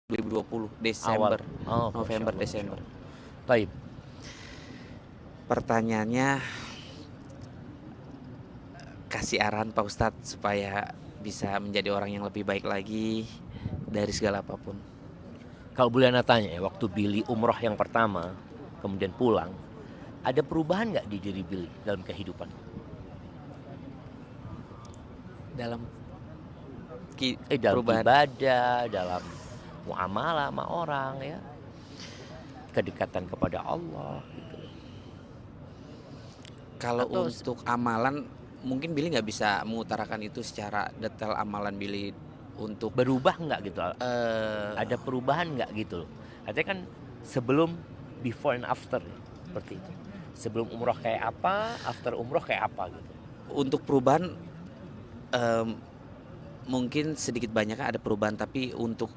2020 Awal. Desember, November Desember. Baik. Pertanyaannya, kasih arahan Pak Ustadz supaya bisa menjadi orang yang lebih baik lagi dari segala apapun. Kalau boleh Anda tanya ya, waktu Billy umroh yang pertama, kemudian pulang, ada perubahan nggak di diri Billy dalam kehidupan? Dalam Dalam perubahan, ibadah, dalam muamalah sama orang ya, kedekatan kepada Allah gitu. kalau Atau untuk amalan mungkin Billy nggak bisa mengutarakan itu secara detail amalan Billy untuk berubah nggak gitu? Ada perubahan nggak gitu loh? Artinya kan sebelum, before and after seperti itu. Sebelum umroh kayak apa, after umroh kayak apa gitu. untuk perubahan mungkin sedikit banyak ada perubahan, tapi untuk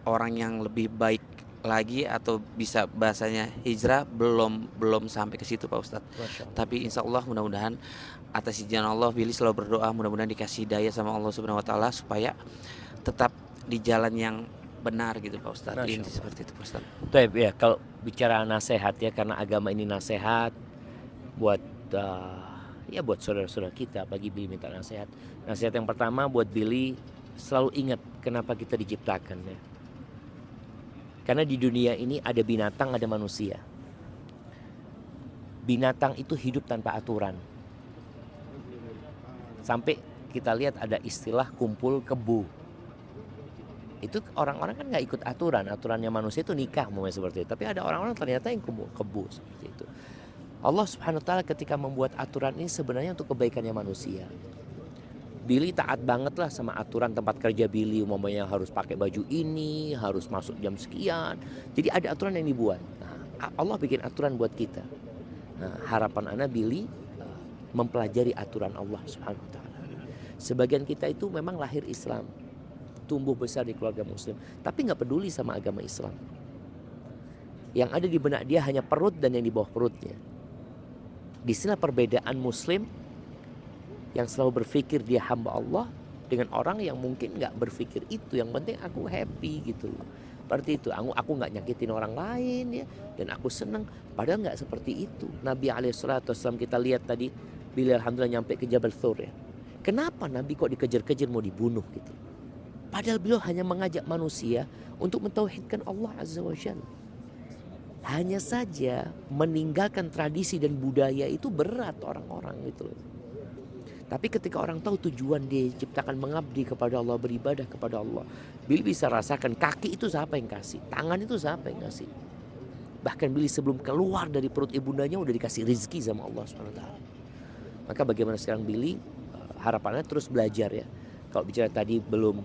orang yang lebih baik lagi atau bisa bahasanya hijrah belum sampai ke situ Pak Ustadz. Tapi insya Allah mudah-mudahan atas izin Allah Billy selalu berdoa mudah-mudahan dikasih daya sama Allah Subhanahu Wa Taala supaya tetap di jalan yang benar gitu Pak Ustadz. Ini seperti itu Pak Ustadz. Tuh ya, kalau bicara nasihat ya, karena agama ini nasihat buat ya buat saudara-saudara kita, bagi Billy minta nasihat. Nasihat yang pertama buat Billy, selalu ingat kenapa kita diciptakan ya. Karena di dunia ini ada binatang, ada manusia. Binatang itu hidup tanpa aturan. Sampai kita lihat ada istilah kumpul kebo. Itu orang-orang kan nggak ikut aturan. Aturannya manusia itu nikah seperti itu. Tapi ada orang-orang ternyata yang kumpul kebo seperti itu. Allah Subhanahu Wa Taala ketika membuat aturan ini sebenarnya untuk kebaikannya manusia. Billy taat banget lah sama aturan tempat kerja Billy, umumnya harus pakai baju ini, harus masuk jam sekian. Jadi ada aturan yang dibuat. Nah, Allah bikin aturan buat kita. Nah, harapan anak Billy mempelajari aturan Allah Subhanahu Wa Taala. Sebagian kita itu memang lahir Islam, tumbuh besar di keluarga Muslim, tapi nggak peduli sama agama Islam. Yang ada di benak dia hanya perut dan yang di bawah perutnya. Di sini perbedaan Muslim yang selalu berpikir dia hamba Allah dengan orang yang mungkin nggak berpikir itu. Yang penting aku happy gitu. Seperti itu. Aku nggak nyakitin orang lain ya, dan aku senang. Padahal nggak seperti itu. Nabi SAW kita lihat tadi, bila alhamdulillah nyampe ke Jabal Thur ya. Kenapa Nabi kok dikejar-kejar mau dibunuh gitu? Padahal beliau hanya mengajak manusia untuk mentauhidkan Allah Azza wa Jalla. Hanya saja meninggalkan tradisi dan budaya itu berat orang-orang gitu loh. Tapi ketika orang tahu tujuan dia diciptakan mengabdi kepada Allah, beribadah kepada Allah, Billy bisa rasakan kaki itu siapa yang kasih, tangan itu siapa yang kasih. Bahkan Billy sebelum keluar dari perut ibundanya udah dikasih rezeki sama Allah SWT. Maka bagaimana sekarang Billy, harapannya terus belajar ya. Kalau bicara tadi belum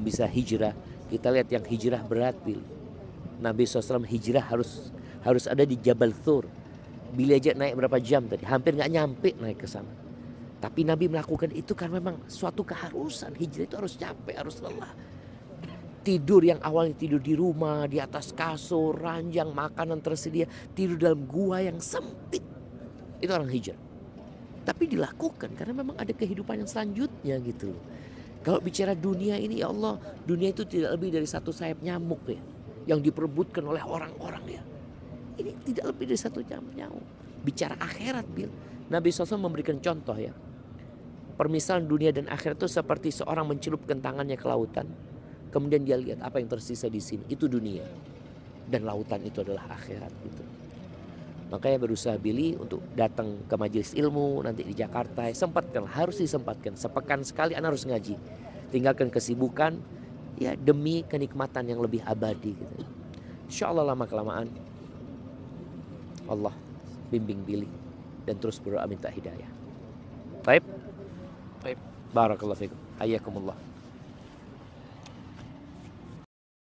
bisa hijrah, kita lihat yang hijrah berat Billy. Nabi SAW hijrah harus ada di Jabal Thur. Billy aja naik berapa jam tadi, hampir nggak nyampe naik ke sana. Tapi Nabi melakukan itu karena memang suatu keharusan. Hijrah itu harus capek, harus lelah. Tidur yang awalnya tidur di rumah, di atas kasur, ranjang, makanan tersedia, tidur dalam gua yang sempit. Itu orang hijrah. Tapi dilakukan karena memang ada kehidupan yang selanjutnya gitu. Kalau bicara dunia ini, ya Allah, dunia itu tidak lebih dari satu sayap nyamuk ya, yang diperebutkan oleh orang-orang ya. Ini tidak lebih dari satu nyamuk. Bicara akhirat, Bil, Nabi SAW memberikan contoh ya. Permisalan dunia dan akhirat itu seperti seorang mencelupkan tangannya ke lautan, kemudian dia lihat apa yang tersisa di sini, itu dunia, dan lautan itu adalah akhirat gitu. Makanya berusaha Billy untuk datang ke majelis ilmu nanti di Jakarta, sempatkan, harus disempatkan, sepekan sekali Anda harus ngaji, tinggalkan kesibukan ya demi kenikmatan yang lebih abadi gitu. Insya Allah lama kelamaan Allah bimbing Billy dan terus berdoa minta hidayah. Baik. Barakallahu fikum. Hayyakumullah.